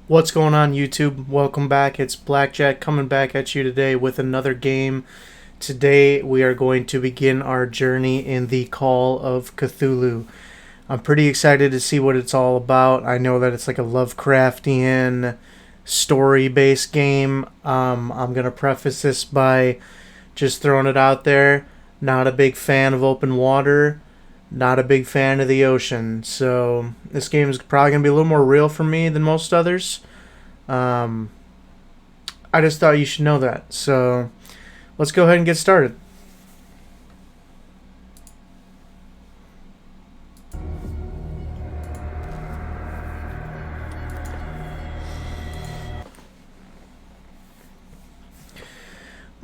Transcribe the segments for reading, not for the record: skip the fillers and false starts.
What's going on, YouTube? Welcome back. It's Blackjack coming back at you today with another game. Today we are going to begin our journey in the Call of Cthulhu. I'm pretty excited to see what it's all about. I know that it's like a Lovecraftian story-based game. I'm going to preface this by just throwing it out there. Not a big fan of open water. Not a big fan of the ocean. So this game is probably going to be a little more real for me than most others. Um, I just thought you should know that. So let's go ahead and get started.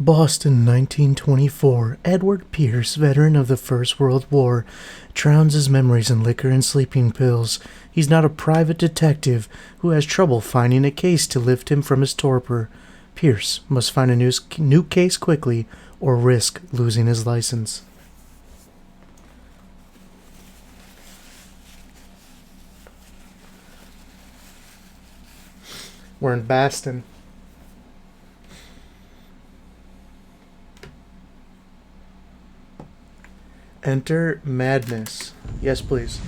Boston, 1924. Edward Pierce, veteran of the First World War, drowns his memories in liquor and sleeping pills. He's not a private detective who has trouble finding a case to lift him from his torpor. Pierce must find a new case quickly or risk losing his license. We're in Boston. Enter madness. Yes, please.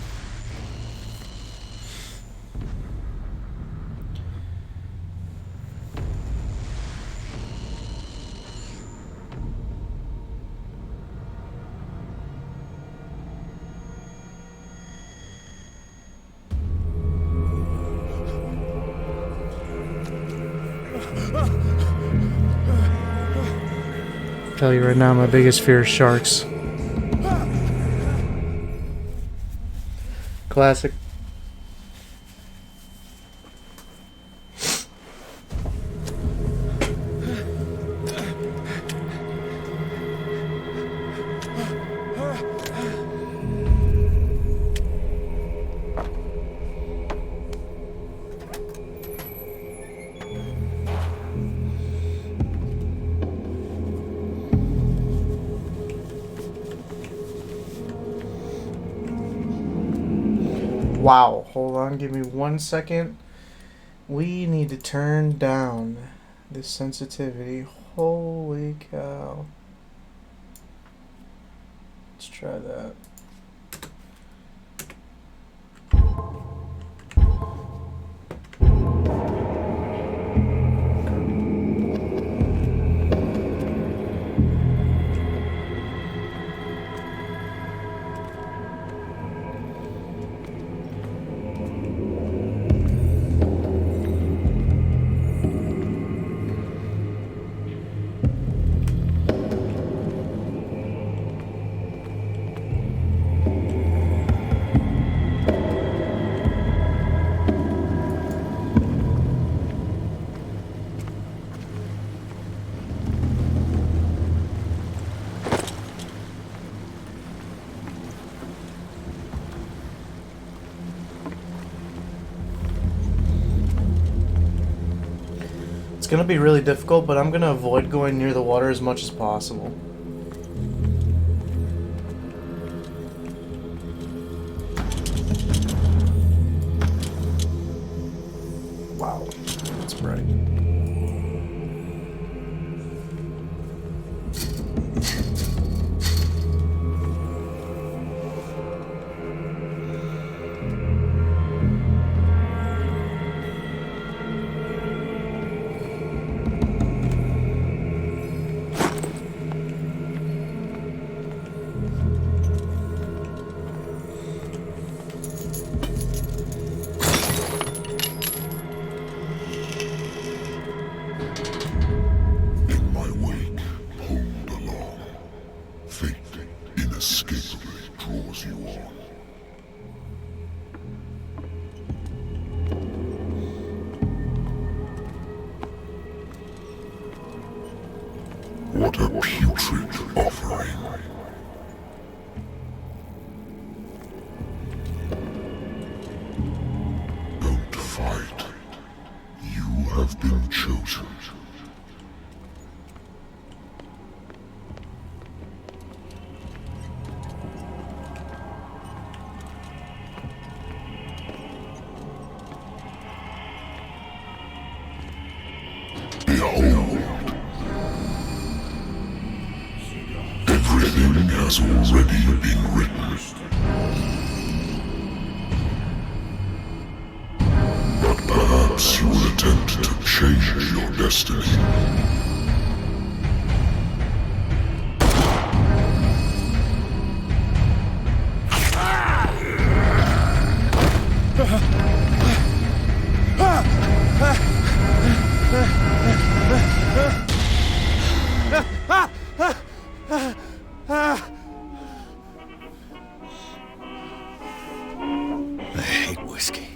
Tell you right now, my biggest fear is sharks. Classic. Wow, hold on, give me 1 second. We need to turn down this sensitivity. Holy cow. Let's try that. It's gonna be really difficult, but I'm gonna avoid going near the water as much as possible. Wow, that's bright. What a putrid offering. Don't fight. You have been chosen. Behold. Everything has already been written. But perhaps you will attempt to change your destiny. I hate whiskey.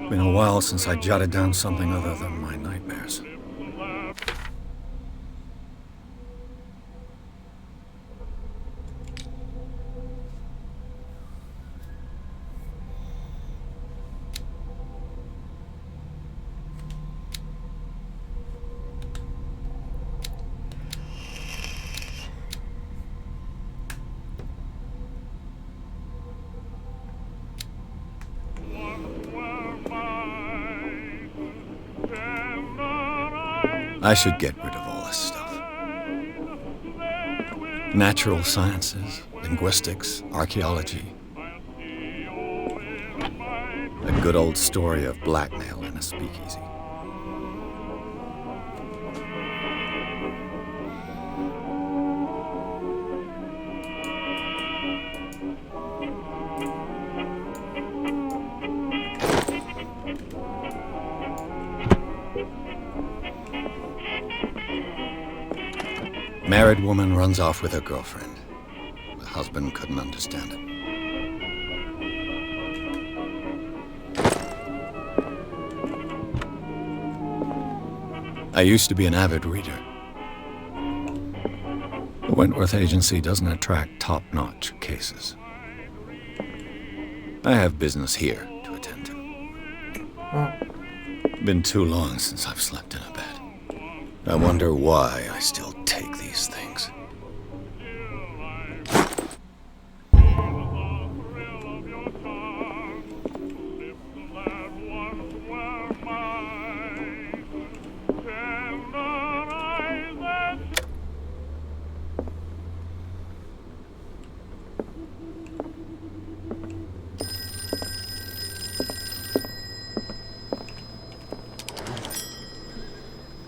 Been a while since I jotted down something other than my nightmares. I should get rid of all this stuff. Natural sciences, linguistics, archaeology. A good old story of blackmail in a speakeasy. Married woman runs off with her girlfriend. The husband couldn't understand it. I used to be an avid reader. The Wentworth Agency doesn't attract top-notch cases. I have business here to attend to. Oh. Been too long since I've slept in a bed. I wonder why I still take these things.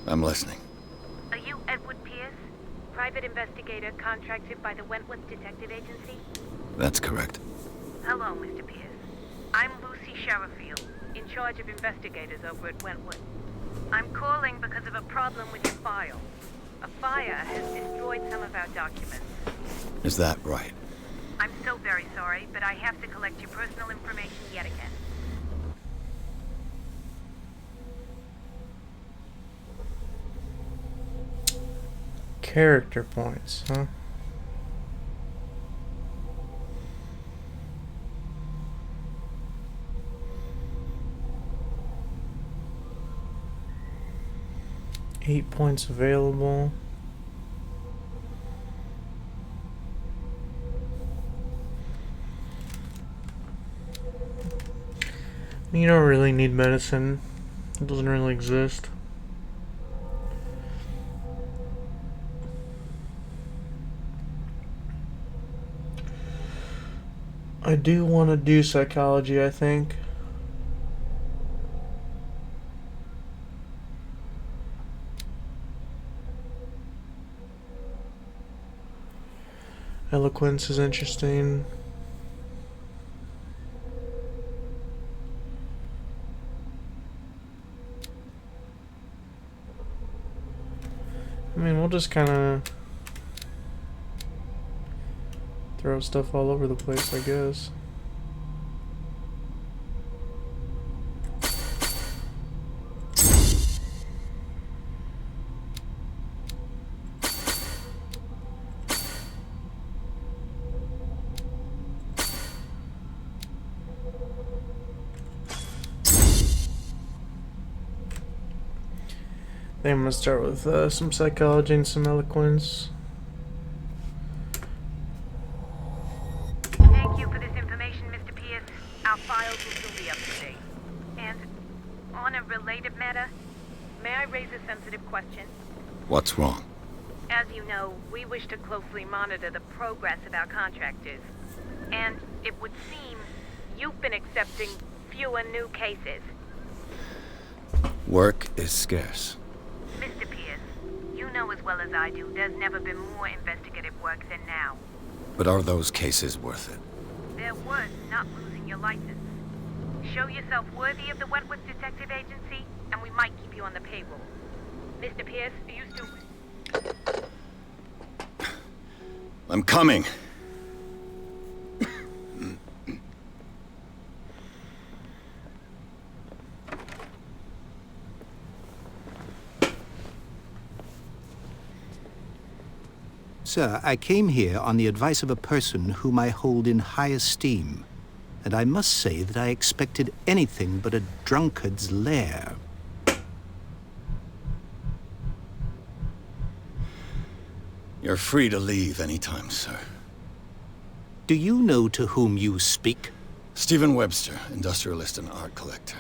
I'm listening. Are you Edward Pierce, private investigator contracted by the Wentworth Detective Agency? That's correct. Hello, Mr. Pierce. I'm Lucy Sherifield, in charge of investigators over at Wentworth. I'm calling because of a problem with your file. A fire has destroyed some of our documents. Is that right? I'm so very sorry, but I have to collect your personal information yet again. Character points, huh? Eight points available. You don't really need medicine. It doesn't really exist. I do want to do psychology, I think. Eloquence is interesting. mean, we'll just kind of throw stuff all over the place, I guess. I think I'm gonna start with some psychology and some eloquence. Thank you for this information, Mr. Pierce. Our files will still be up to date. And on a related matter, may I raise a sensitive question? What's wrong? As you know, we wish to closely monitor the progress of our contractors. And it would seem you've been accepting fewer new cases. Work is scarce. Mr. Pierce, you know as well as I do, there's never been more investigative work than now. But are those cases worth it? They're worth not losing your license. Show yourself worthy of the Wentworth Detective Agency, and we might keep you on the payroll. Mr. Pierce, are you still... I'm coming. Sir, I came here on the advice of a person whom I hold in high esteem, and I must say that I expected anything but a drunkard's lair. You're free to leave anytime, sir. Do you know to whom you speak? Stephen Webster, industrialist and art collector.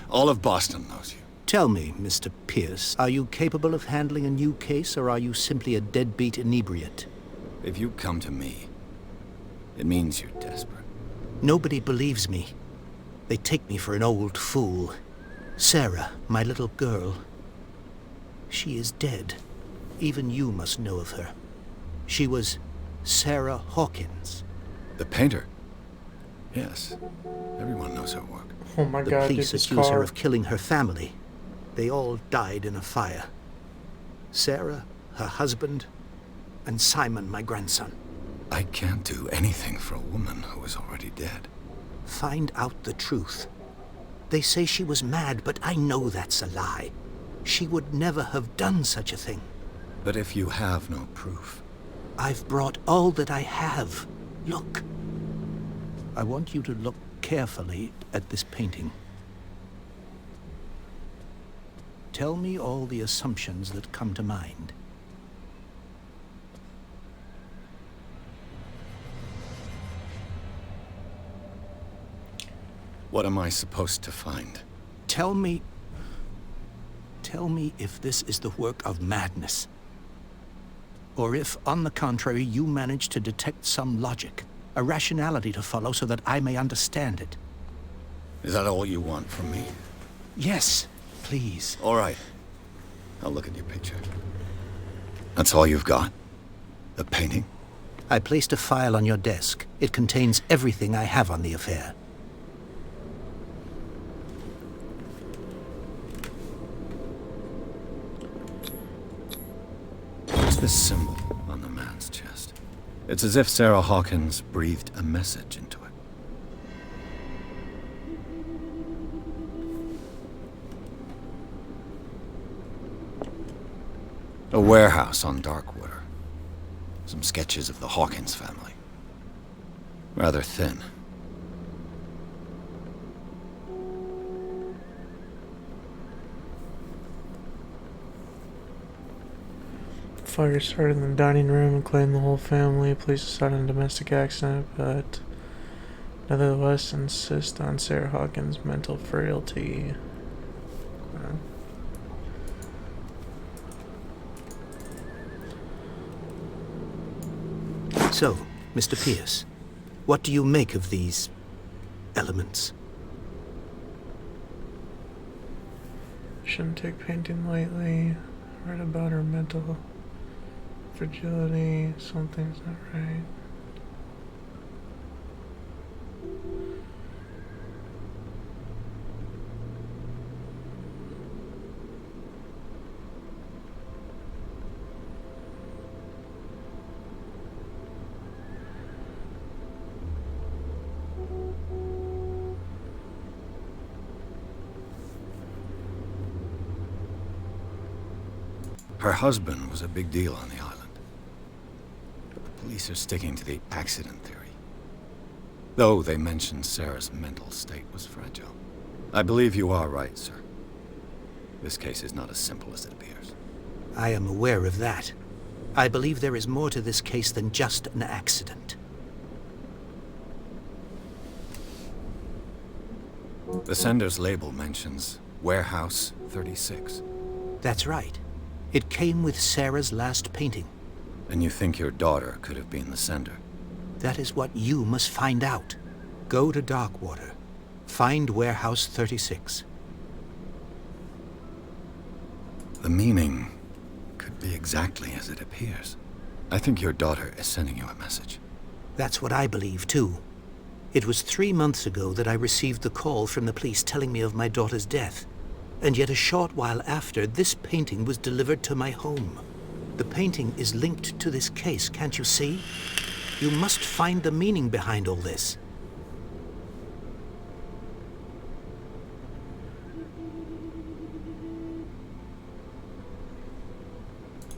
All of Boston knows you. Tell me, Mr. Pierce, are you capable of handling a new case, or are you simply a deadbeat inebriate? If you come to me, it means you're desperate. Nobody believes me. They take me for an old fool. Sarah, my little girl, she is dead. Even you must know of her. She was Sarah Hawkins. The painter? Yes. Everyone knows her work. Oh my The god, dude, police this accuse her car. of killing her family. They all died in a fire. Sarah, her husband, and Simon, my grandson. I can't do anything for a woman who is already dead. Find out the truth. They say she was mad, but I know that's a lie. She would never have done such a thing. But if you have no proof... I've brought all that I have. Look. I want you to look carefully at this painting. Tell me all the assumptions that come to mind. What am I supposed to find? Tell me if this is the work of madness. Or if, on the contrary, you manage to detect some logic, a rationality to follow so that I may understand it. Is that all you want from me? Yes, please. All right. I'll look at your picture. That's all you've got? The painting? I placed a file on your desk. It contains everything I have on the affair. What's this symbol on the man's chest? It's as if Sarah Hawkins breathed a message into it. A warehouse on Darkwater. Some sketches of the Hawkins family. Rather thin. Fire started in the dining room and claimed the whole family. Police decided on domestic accident, but nevertheless insist on Sarah Hawkins' mental frailty. So, Mr. Pierce, what do you make of these elements? Shouldn't take painting lightly. Read about her mental fragility. Something's not right. Her husband was a big deal on the island. But the police are sticking to the accident theory. Though they mentioned Sarah's mental state was fragile. I believe you are right, sir. This case is not as simple as it appears. I am aware of that. I believe there is more to this case than just an accident. The sender's label mentions Warehouse 36. That's right. It came with Sarah's last painting. And you think your daughter could have been the sender? That is what you must find out. Go to Darkwater. Find Warehouse 36. The meaning could be exactly as it appears. I think your daughter is sending you a message. That's what I believe, too. It was 3 months ago that I received the call from the police telling me of my daughter's death. And yet a short while after, this painting was delivered to my home. The painting is linked to this case, can't you see? You must find the meaning behind all this.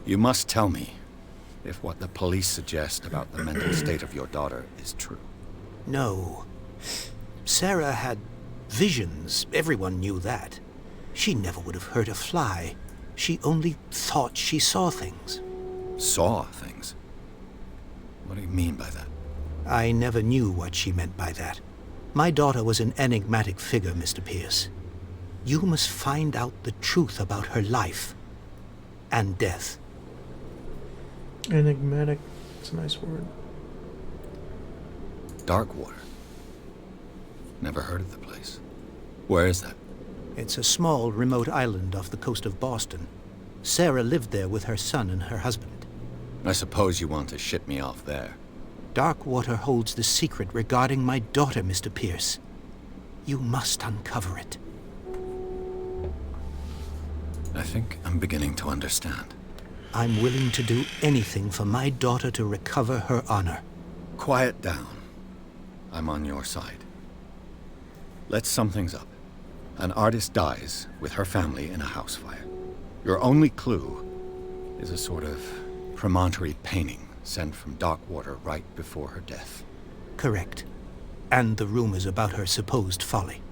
You must tell me if what the police suggest about the mental state of your daughter is true. No. Sarah had visions. Everyone knew that. She never would have hurt a fly. She only thought she saw things. Saw things? What do you mean by that? I never knew what she meant by that. My daughter was an enigmatic figure, Mr. Pierce. You must find out the truth about her life and death. Enigmatic. It's a nice word. Darkwater. Never heard of the place. Where is that? It's a small, remote island off the coast of Boston. Sarah lived there with her son and her husband. I suppose you want to ship me off there. Darkwater holds the secret regarding my daughter, Mr. Pierce. You must uncover it. I think I'm beginning to understand. I'm willing to do anything for my daughter to recover her honor. Quiet down. I'm on your side. Let's sum things up. An artist dies with her family in a house fire. Your only clue is a sort of promontory painting sent from Darkwater right before her death. Correct. And the rumors about her supposed folly.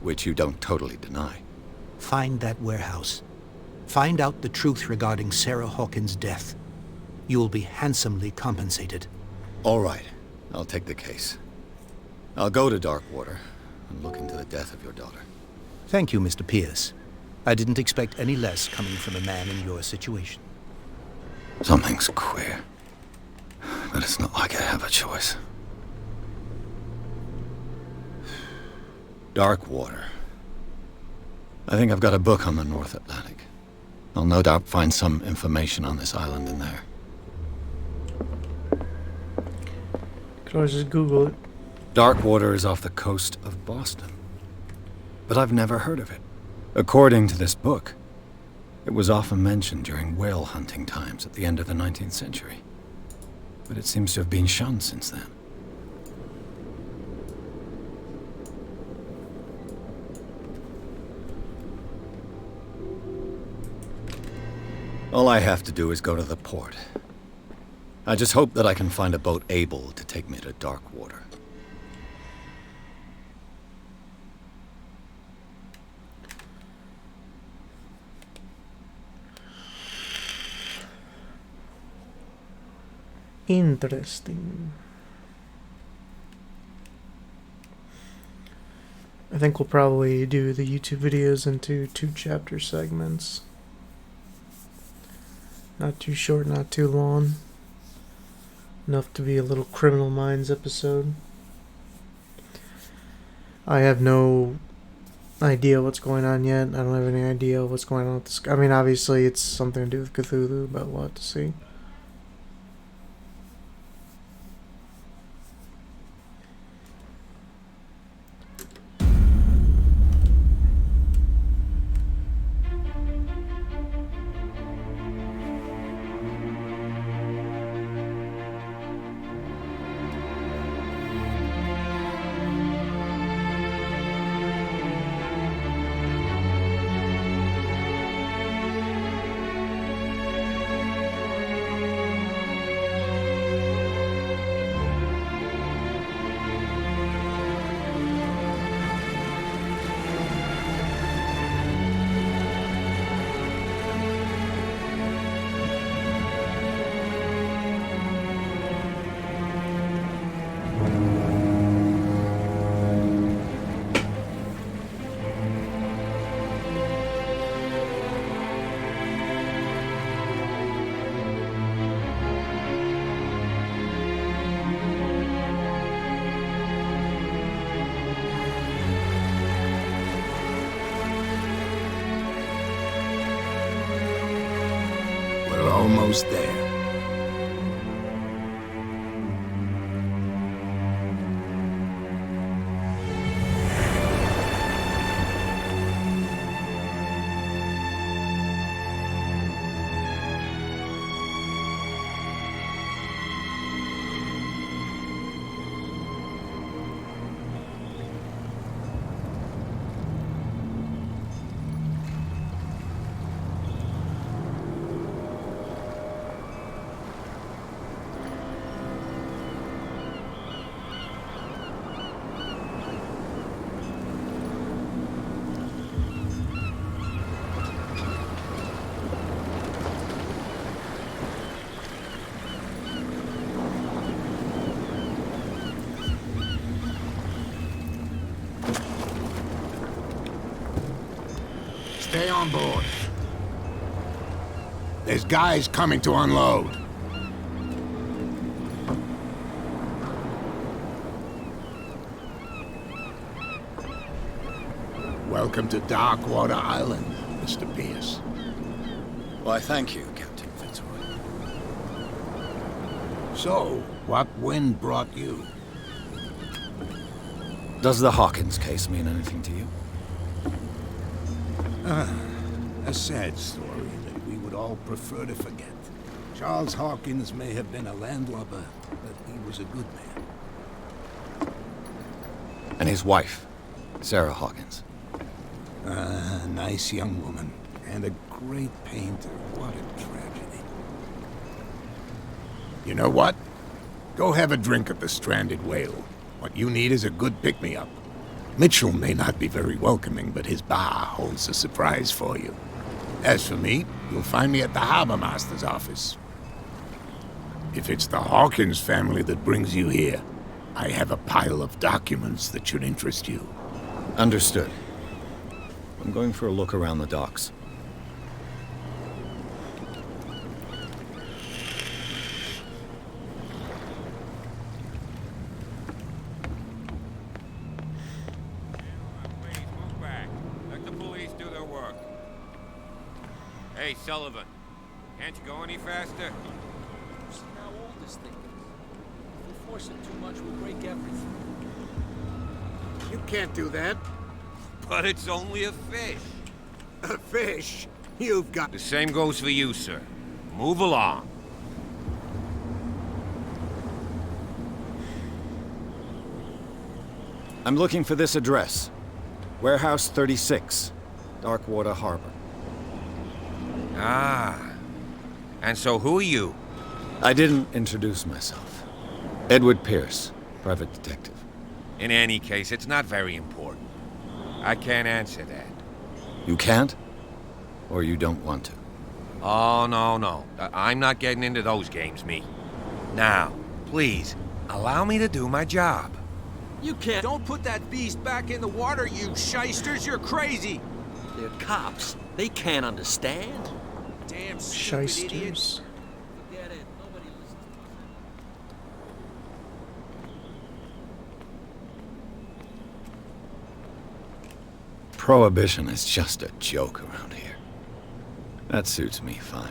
Which you don't totally deny. Find that warehouse. Find out the truth regarding Sarah Hawkins' death. You'll be handsomely compensated. All right. I'll take the case. I'll go to Darkwater and look into the death of your daughter. Thank you, Mr. Pierce. I didn't expect any less coming from a man in your situation. Something's queer. But it's not like I have a choice. Darkwater. I think I've got a book on the North Atlantic. I'll no doubt find some information on this island in there. Could always just Google it. Darkwater is off the coast of Boston. But I've never heard of it. According to this book, it was often mentioned during whale hunting times at the end of the 19th century. But it seems to have been shunned since then. All I have to do is go to the port. I just hope that I can find a boat able to take me to Darkwater. Interesting. I think we'll probably do the YouTube videos into 2 chapter segments. Not too short, not too long. Enough to be a little Criminal Minds episode. I have no idea what's going on yet. I don't have any idea what's going on with this. I mean, obviously it's something to do with Cthulhu, but we'll have to see. almost there. Stay on board. There's guys coming to unload. Welcome to Darkwater Island, Mr. Pierce. Why, thank you, Captain Fitzroy. So, what wind brought you? Does the Hawkins case mean anything to you? A sad story that we would all prefer to forget. Charles Hawkins may have been a landlubber, but he was a good man. And his wife, Sarah Hawkins. A nice young woman, and a great painter. What a tragedy. You know what? Go have a drink at the Stranded Whale. What you need is a good pick-me-up. Mitchell may not be very welcoming, but his bar holds a surprise for you. As for me, you'll find me at the Harbor Master's office. If it's the Hawkins family that brings you here, I have a pile of documents that should interest you. Understood. I'm going for a look around the docks. Hey, Sullivan. Can't you go any faster? See how old this thing is. If we force it too much, we'll break everything. You can't do that. But it's only a fish. A fish? You've got... The same goes for you, sir. Move along. I'm looking for this address. Warehouse 36, Darkwater Harbor. Ah. And so who are you? I didn't introduce myself. Edward Pierce, private detective. In any case, it's not very important. I can't answer that. You can't? Or you don't want to? Oh, no. I'm not getting into those games, me. Now, please, allow me to do my job. You can't. Don't put that beast back in the water, you shysters. You're crazy. They're cops. They can't understand. Damn stupid idiots. Shysters. Forget it. Nobody listens to Prohibition is just a joke around here. That suits me fine.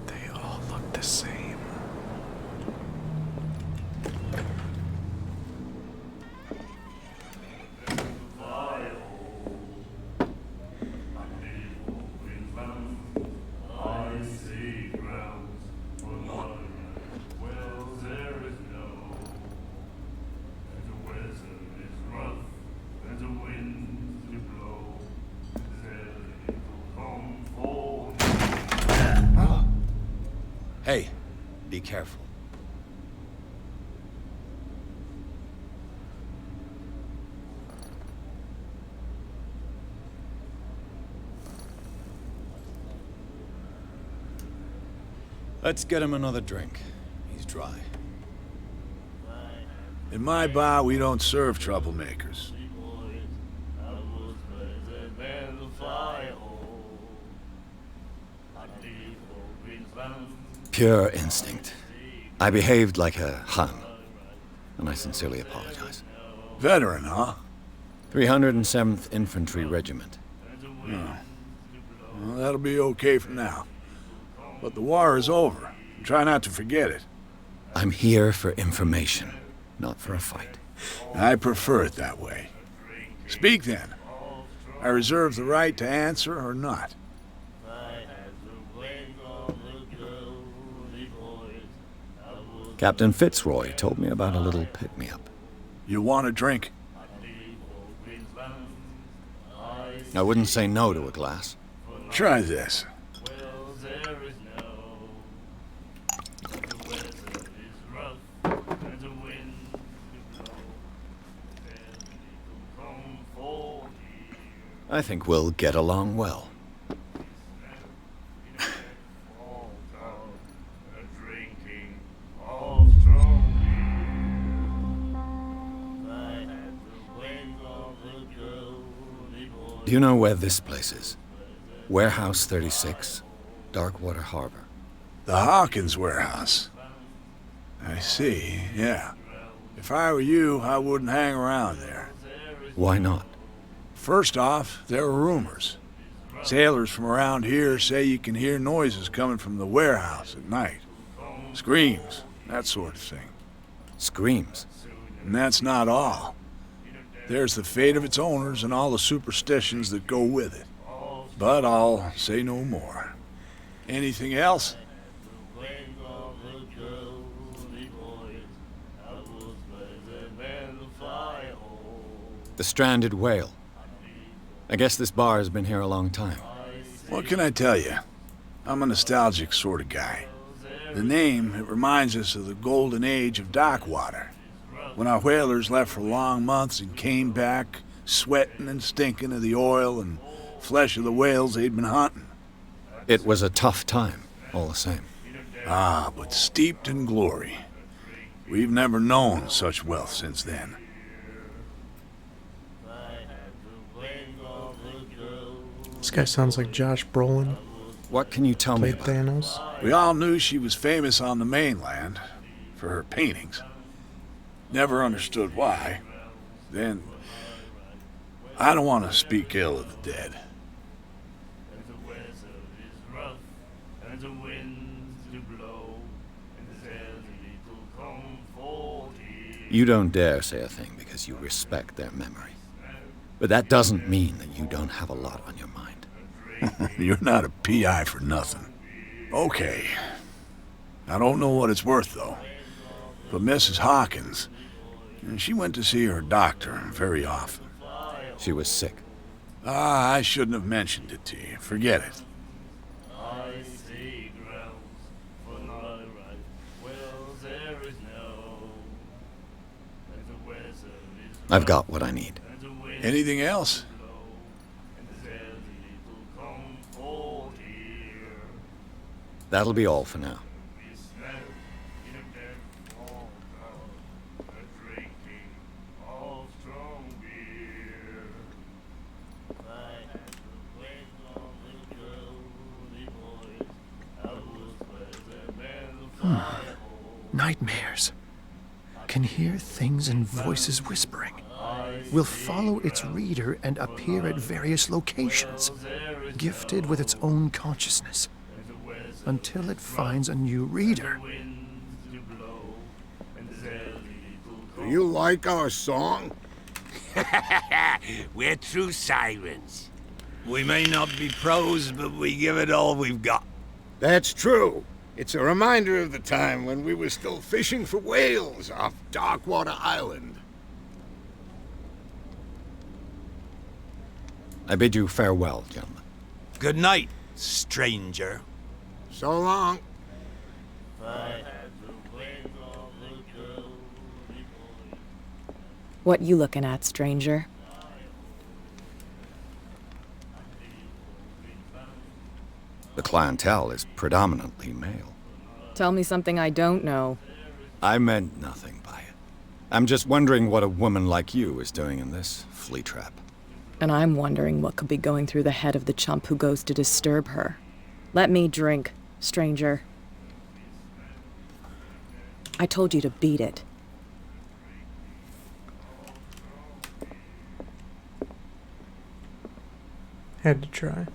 They all look the same. Hey, be careful. Let's get him another drink. He's dry. In my bar, we don't serve troublemakers. Pure instinct. I behaved like a Hun. and I sincerely apologize. Veteran, huh? 307th Infantry Regiment. Well, that'll be okay for now. But the war is over. Try not to forget it. I'm here for information, not for a fight. I prefer it that way. Speak then. I reserve the right to answer or not. Captain Fitzroy told me about a little pick-me-up. You want a drink? I wouldn't say no to a glass. Try this. I think we'll get along well. Do you know where this place is? Warehouse 36, Darkwater Harbor. The Hawkins warehouse. I see, yeah. If I were you, I wouldn't hang around there. Why not? First off, there are rumors. Sailors from around here say you can hear noises coming from the warehouse at night. Screams, that sort of thing. Screams? And that's not all. There's the fate of its owners and all the superstitions that go with it. But I'll say no more. Anything else? The stranded whale. I guess this bar has been here a long time. What can I tell you? I'm a nostalgic sort of guy. The name, it reminds us of the golden age of dockwater. When our whalers left for long months and came back, sweating and stinking of the oil and flesh of the whales they'd been hunting. It was a tough time, all the same. Ah, but steeped in glory. We've never known such wealth since then. This guy sounds like Josh Brolin. What can you tell me Played about it? Thanos. We all knew she was famous on the mainland for her paintings. Never understood why. Then, I don't want to speak ill of the dead. You don't dare say a thing because you respect their memory. But that doesn't mean that you don't have a lot on your mind. You're not a PI for nothing. Okay. I don't know what it's worth, though. But Mrs. Hawkins, she went to see her doctor very often. She was sick. Ah, I shouldn't have mentioned it to you. Forget it. I've got what I need. Anything else? That'll be all for now. Nightmares. Can hear things and voices whispering. Will follow its reader and appear at various locations, gifted with its own consciousness, until it finds a new reader. Do you like our song? We're true sirens. We may not be pros, but we give it all we've got. That's true. It's a reminder of the time when we were still fishing for whales off Darkwater Island. I bid you farewell, gentlemen. Good night, stranger. So long. What you looking at, stranger? The clientele is predominantly male. Tell me something I don't know. I meant nothing by it. I'm just wondering what a woman like you is doing in this flea trap. And I'm wondering what could be going through the head of the chump who goes to disturb her. Let me drink, stranger. I told you to beat it. Had to try.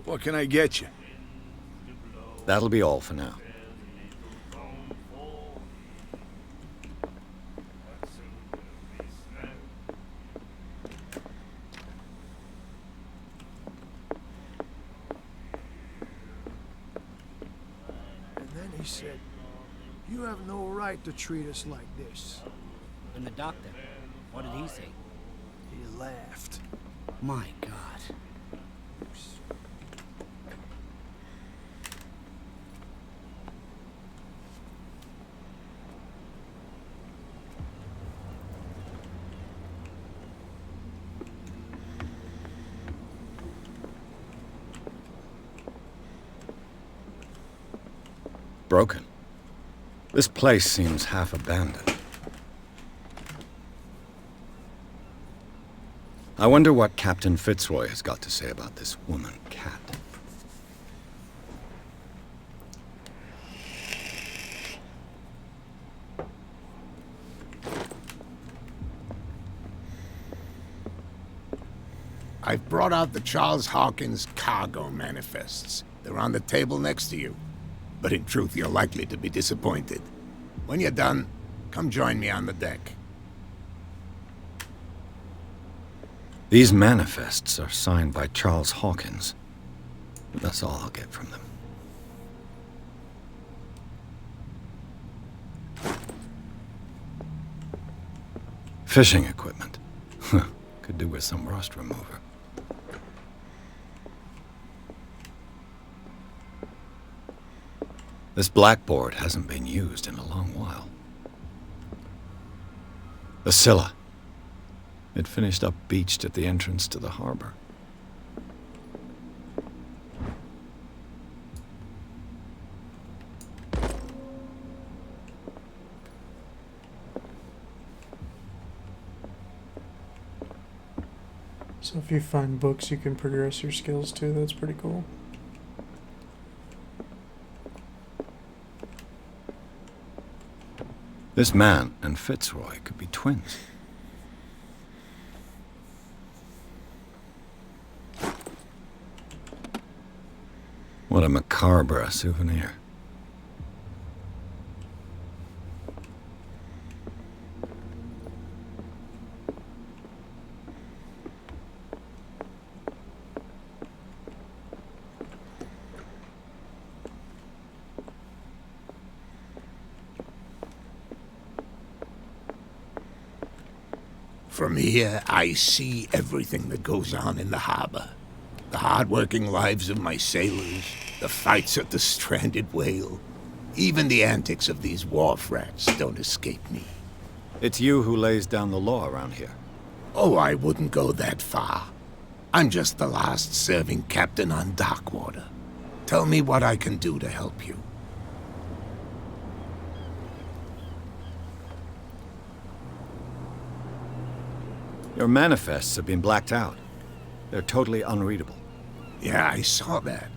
What can I get you? That'll be all for now. And then he said, "You have no right to treat us like this." And the doctor, what did he say? He laughed. My God. Broken. This place seems half abandoned. I wonder what Captain Fitzroy has got to say about this woman cat. I've brought out the Charles Hawkins cargo manifests. They're on the table next to you. But in truth, you're likely to be disappointed. When you're done, come join me on the deck. These manifests are signed by Charles Hawkins. That's all I'll get from them. Fishing equipment. Could do with some rust remover. This blackboard hasn't been used in a long while. The Scylla. It finished up beached at the entrance to the harbor. So if you find books, you can progress your skills too. That's pretty cool. This man and Fitzroy could be twins. What a macabre souvenir. From here, I see everything that goes on in the harbor. The hard-working lives of my sailors, the fights at the stranded whale. Even the antics of these wharf rats don't escape me. It's you who lays down the law around here. Oh, I wouldn't go that far. I'm just the last serving captain on Darkwater. Tell me what I can do to help you. Your manifests have been blacked out. They're totally unreadable. Yeah, I saw that.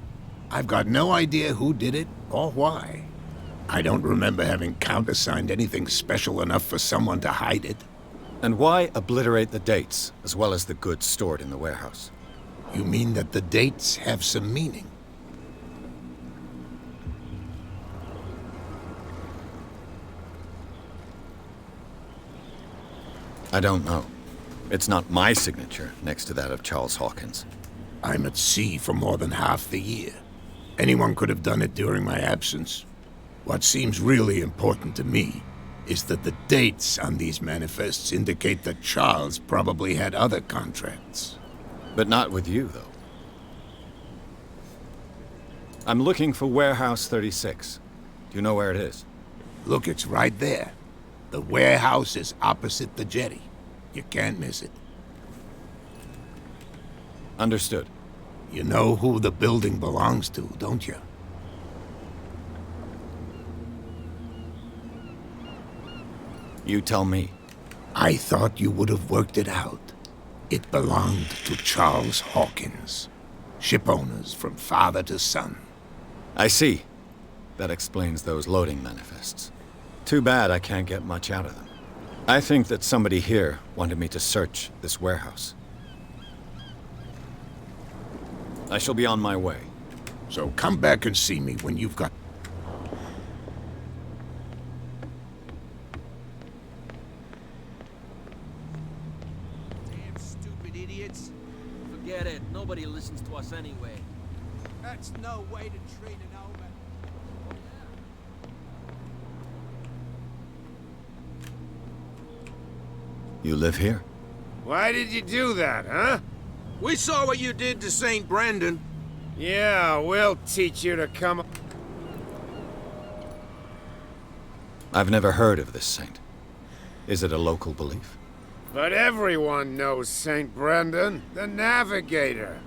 I've got no idea who did it or why. I don't remember having countersigned anything special enough for someone to hide it. And why obliterate the dates, as well as the goods stored in the warehouse? You mean that the dates have some meaning? I don't know. It's not my signature next to that of Charles Hawkins. I'm at sea for more than half the year. Anyone could have done it during my absence. What seems really important to me is that the dates on these manifests indicate that Charles probably had other contracts. But not with you, though. I'm looking for Warehouse 36. Do you know where it is? Look, it's right there. The warehouse is opposite the jetty. You can't miss it. Understood. You know who the building belongs to, don't you? You tell me. I thought you would have worked it out. It belonged to Charles Hawkins, ship owners from father to son. I see. That explains those loading manifests. Too bad I can't get much out of them. I think that somebody here wanted me to search this warehouse. I shall be on my way. So come back and see me when you've got... Damn stupid idiots. Forget it. Nobody listens to us anyway. That's no way to treat an old man. You live here? Why did you do that, huh? We saw what you did to St. Brendan. Yeah, we'll teach you to come... I've never heard of this saint. Is it a local belief? But everyone knows St. Brendan, the navigator.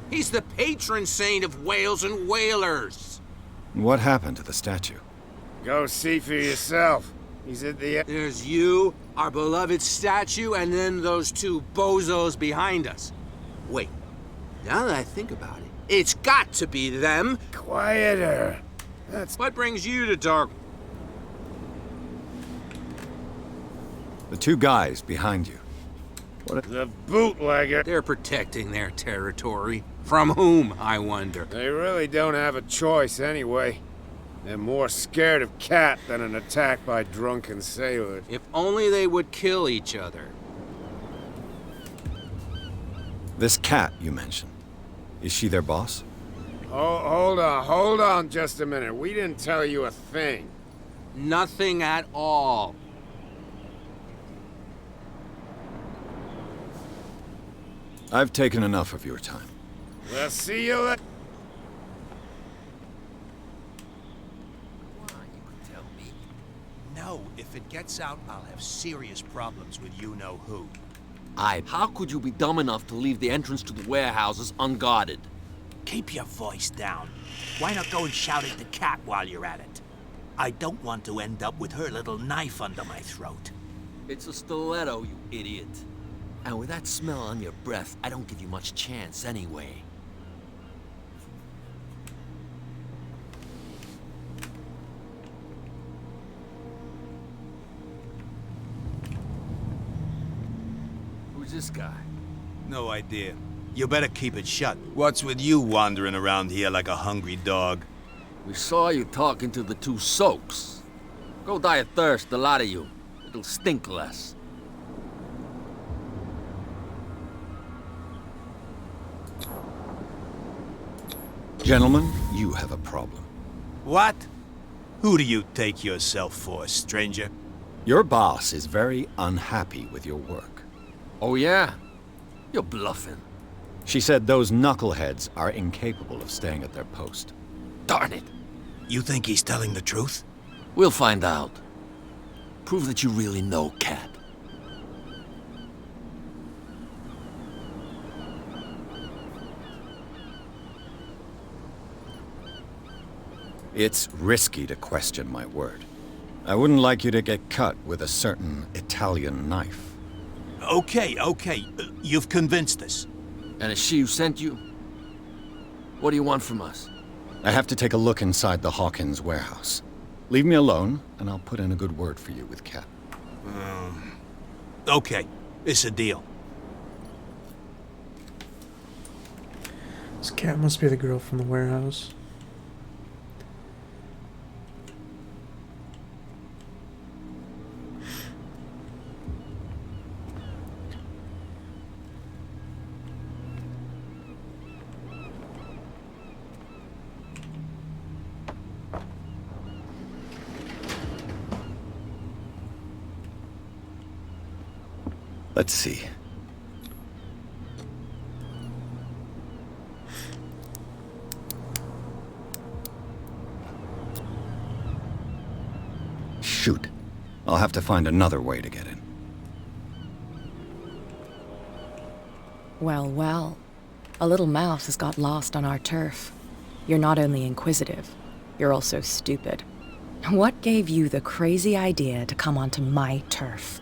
He's the patron saint of whales and whalers. What happened to the statue? Go see for yourself. He's at the... There's you, our beloved statue, and then those two bozos behind us. Wait, now that I think about it, it's got to be them. Quieter. That's... What brings you to Dark? The two guys behind you. What? The bootlegger. They're protecting their territory. From whom, I wonder? They really don't have a choice anyway. They're more scared of Cat than an attack by drunken sailors. If only they would kill each other. This Cat you mentioned. Is she their boss? Oh, hold on just a minute. We didn't tell you a thing. Nothing at all. I've taken enough of your time. We'll see you later. No, if it gets out, I'll have serious problems with you-know-who. How could you be dumb enough to leave the entrance to the warehouses unguarded? Keep your voice down. Why not go and shout at the cat while you're at it? I don't want to end up with her little knife under my throat. It's a stiletto, you idiot. And with that smell on your breath, I don't give you much chance anyway. Who's this guy? No idea. You better keep it shut. What's with you wandering around here like a hungry dog? We saw you talking to the two soaks. Go die of thirst, the lot of you. It'll stink less. Gentlemen, you have a problem. What? Who do you take yourself for, stranger? Your boss is very unhappy with your work. Oh yeah? You're bluffing. She said those knuckleheads are incapable of staying at their post. Darn it! You think he's telling the truth? We'll find out. Prove that you really know Cat. It's risky to question my word. I wouldn't like you to get cut with a certain Italian knife. Okay. You've convinced us. And is she who sent you? What do you want from us? I have to take a look inside the Hawkins warehouse. Leave me alone, and I'll put in a good word for you with Cat. Okay. It's a deal. This Cat must be the girl from the warehouse. Let's see. Shoot. I'll have to find another way to get in. Well, well. A little mouse has got lost on our turf. You're not only inquisitive, you're also stupid. What gave you the crazy idea to come onto my turf?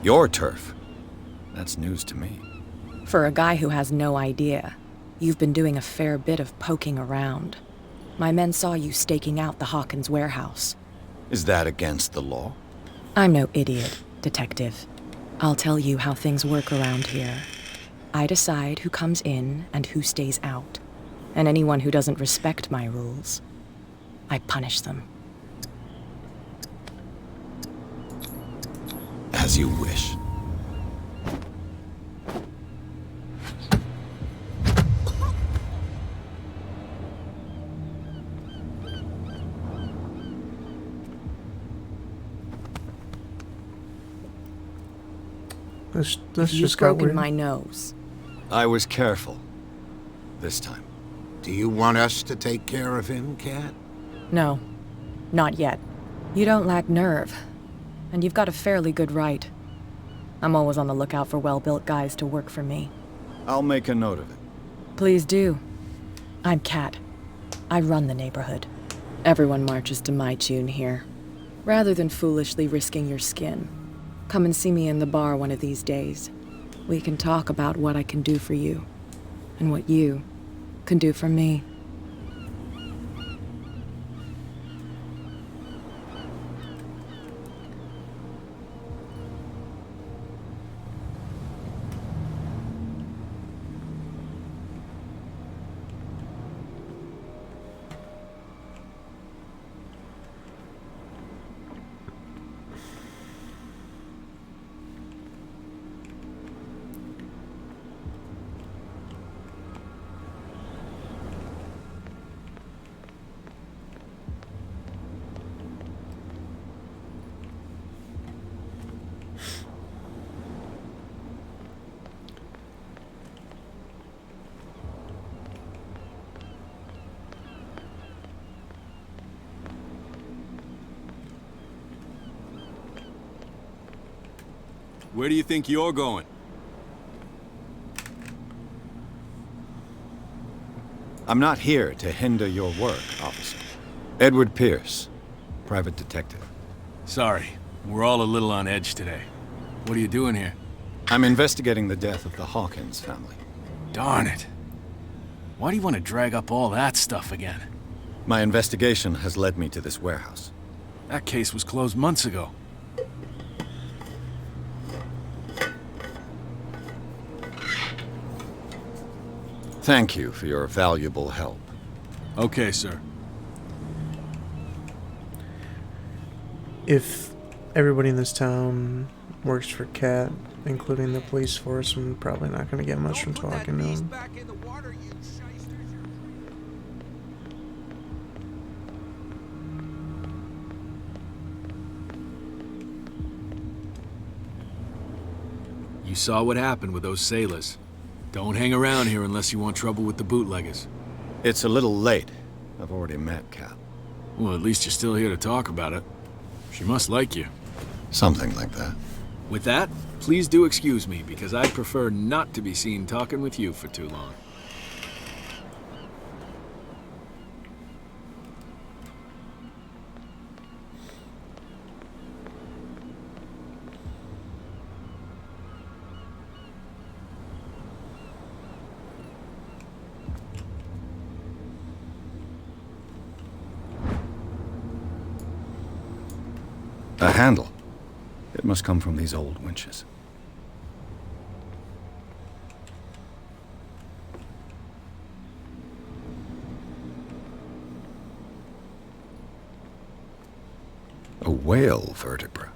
Your turf? That's news to me. For a guy who has no idea, you've been doing a fair bit of poking around. My men saw you staking out the Hawkins warehouse. Is that against the law? I'm no idiot, Detective. I'll tell you how things work around here. I decide who comes in and who stays out. And anyone who doesn't respect my rules, I punish them. As you wish. This You've just got broken weird. my nose. I was careful. This time. Do you want us to take care of him, Cat? No, not yet. You don't lack nerve, and you've got a fairly good right. I'm always on the lookout for well-built guys to work for me. I'll make a note of it. Please do. I'm Kat. I run the neighborhood. Everyone marches to my tune here. Rather than foolishly risking your skin, come and see me in the bar one of these days. We can talk about what I can do for you, and what you can do for me. Where do you think you're going? I'm not here to hinder your work, officer. Edward Pierce, private detective. Sorry, we're all a little on edge today. What are you doing here? I'm investigating the death of the Hawkins family. Darn it. Why do you want to drag up all that stuff again? My investigation has led me to this warehouse. That case was closed months ago. Thank you for your valuable help. Okay, sir. If everybody in this town works for Cat, including the police force, I'm probably not going to get much from talking to him. You saw what happened with those sailors. Don't hang around here unless you want trouble with the bootleggers. It's a little late. I've already met Kat. Well, at least you're still here to talk about it. She must like you. Something like that. With that, please do excuse me, because I'd prefer not to be seen talking with you for too long. A handle. It must come from these old winches. A whale vertebra.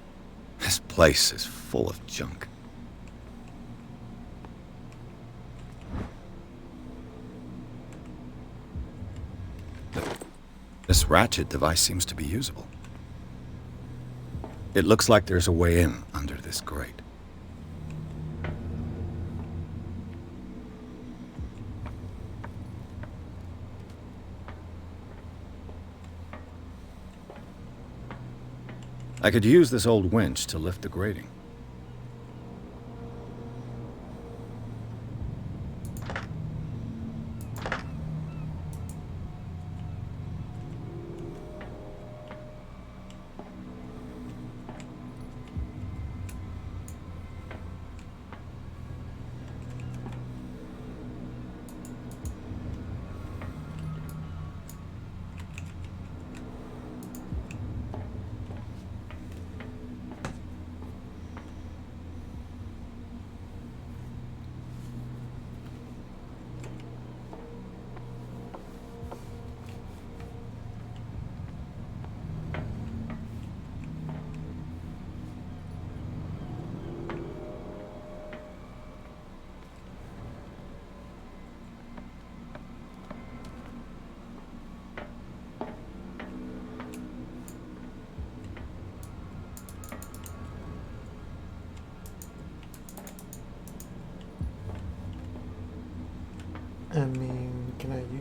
This place is full of junk. This ratchet device seems to be usable. It looks like there's a way in under this grate. I could use this old winch to lift the grating.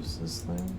use this thing?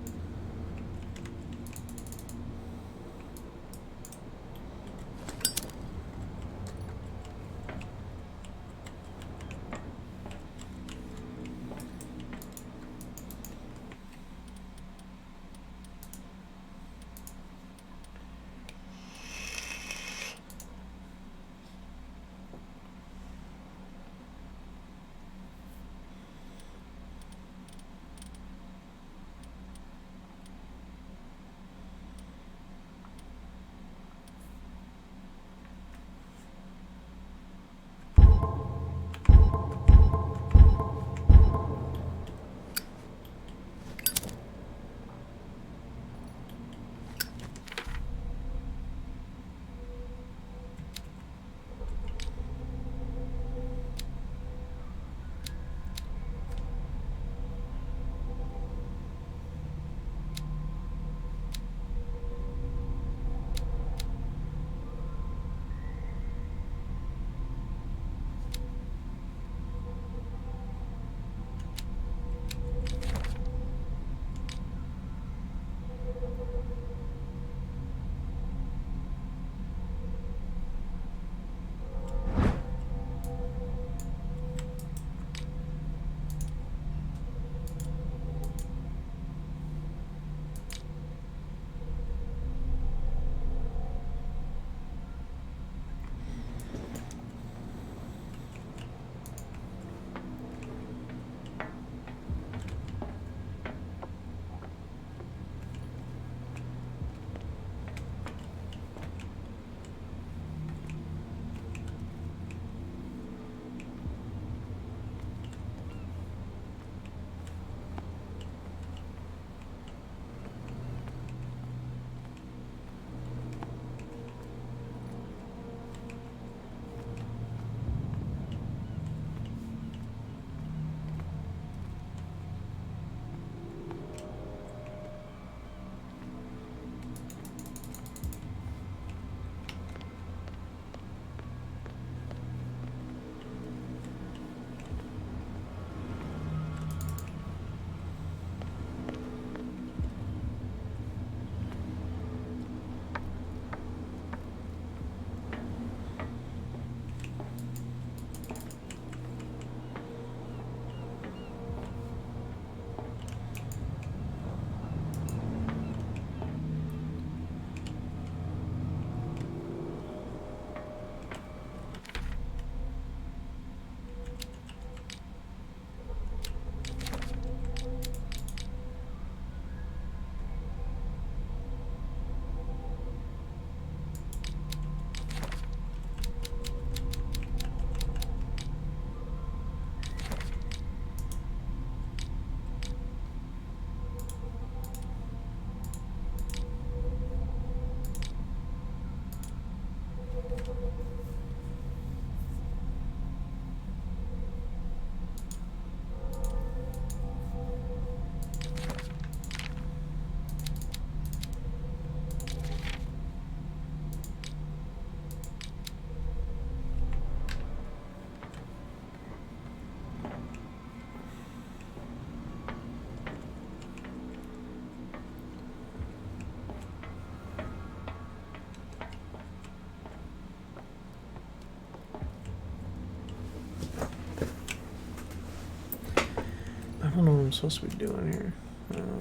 I don't know what I'm supposed to be doing here.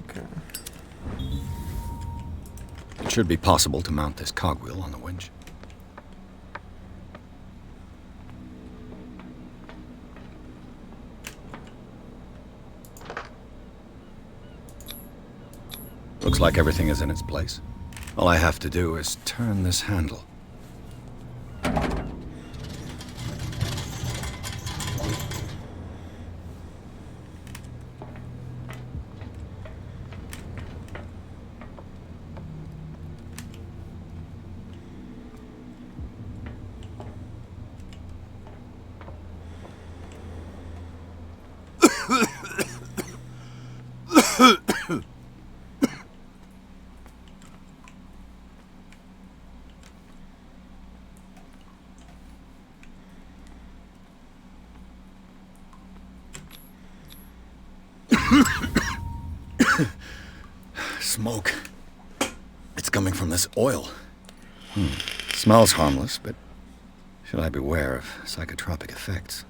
Okay. It should be possible to mount this cogwheel on the winch. Looks like everything is in its place. All I have to do is turn this handle. smoke. It's coming from this oil. Smells harmless, but should I beware of psychotropic effects?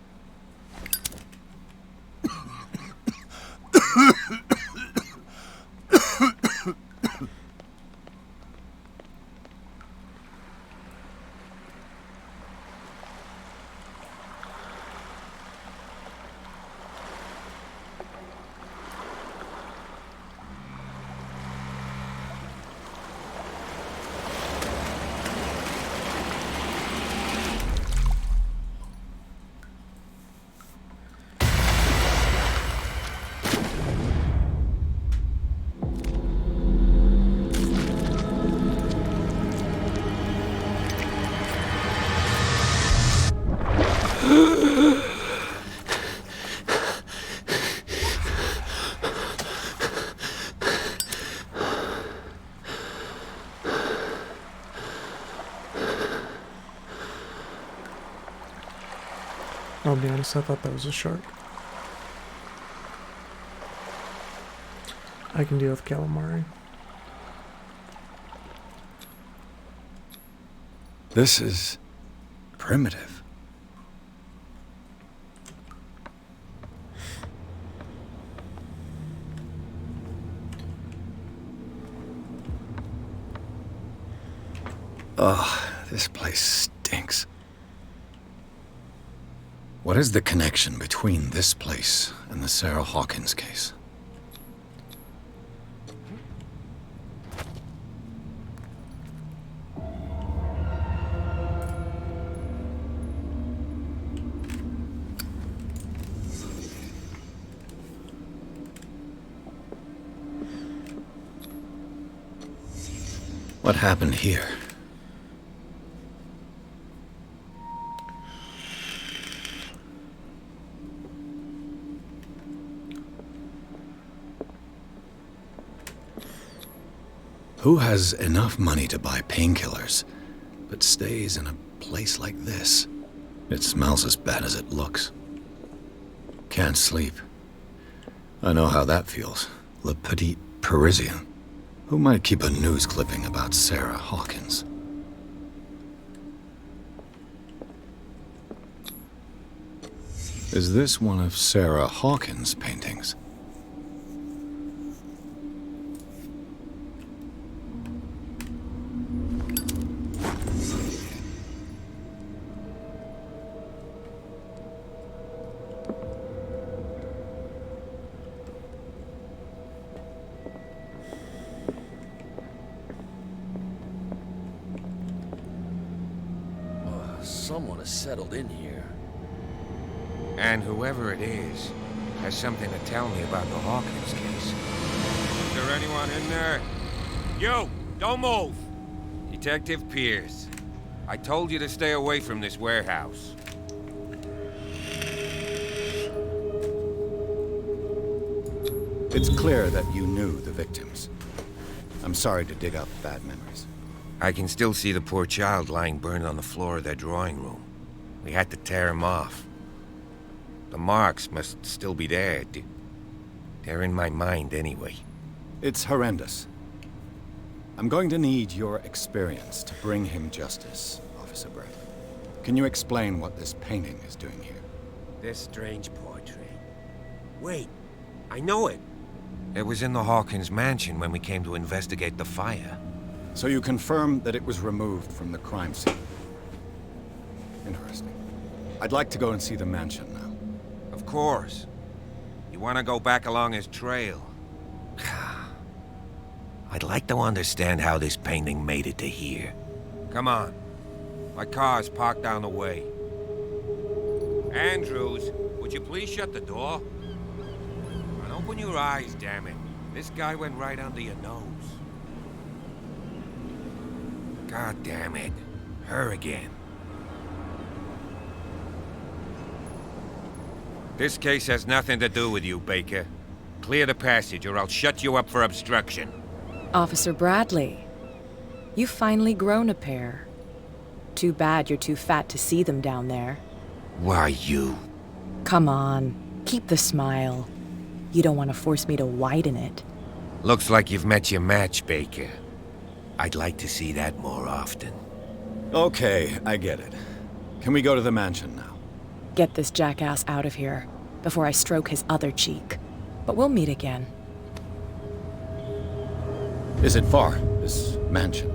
I'll be honest, I thought that was a shark. I can deal with calamari. This is primitive. Ugh, this place stinks. What is the connection between this place and the Sarah Hawkins case? What happened here? Who has enough money to buy painkillers, but stays in a place like this? It smells as bad as it looks. Can't sleep. I know how that feels. Le Petit Parisien. Who might keep a news clipping about Sarah Hawkins? Is this one of Sarah Hawkins' paintings? Someone has settled in here. And whoever it is has something to tell me about the Hawkins case. Is there anyone in there? You! Don't move! Detective Pierce. I told you to stay away from this warehouse. It's clear that you knew the victims. I'm sorry to dig up bad memories. I can still see the poor child lying burned on the floor of their drawing room. We had to tear him off. The marks must still be there. They're in my mind anyway. It's horrendous. I'm going to need your experience to bring him justice, Officer Bradley. Can you explain what this painting is doing here? This strange portrait. Wait, I know it. It was in the Hawkins mansion when we came to investigate the fire. So you confirm that it was removed from the crime scene? Interesting. I'd like to go and see the mansion now. Of course. You want to go back along his trail? I'd like to understand how this painting made it to here. Come on. My car's parked down the way. Andrews, would you please shut the door? And open your eyes, damn it. This guy went right under your nose. God damn it. Her again. This case has nothing to do with you, Baker. Clear the passage or I'll shut you up for obstruction. Officer Bradley, you've finally grown a pair. Too bad you're too fat to see them down there. Why, you? Come on, keep the smile. You don't want to force me to widen it. Looks like you've met your match, Baker. I'd like to see that more often. Okay, I get it. Can we go to the mansion now? Get this jackass out of here before I stroke his other cheek. But we'll meet again. Is it far, this mansion?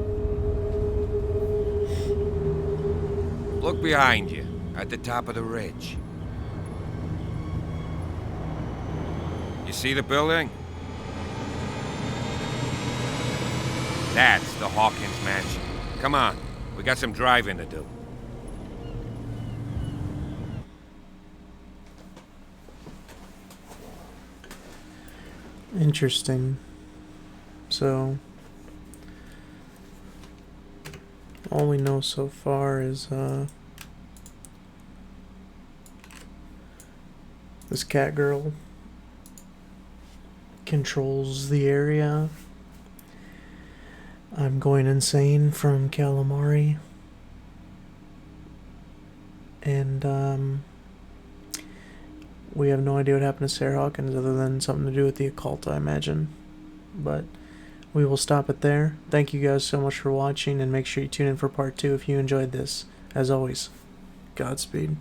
Look behind you, at the top of the ridge. You see the building? That's the Hawkins mansion. Come on, we got some driving to do. Interesting. So, all we know so far is, this cat girl controls the area. I'm going insane from calamari. And, we have no idea what happened to Sarah Hawkins other than something to do with the occult, I imagine. But we will stop it there. Thank you guys so much for watching, and make sure you tune in for part 2 if you enjoyed this. As always, Godspeed.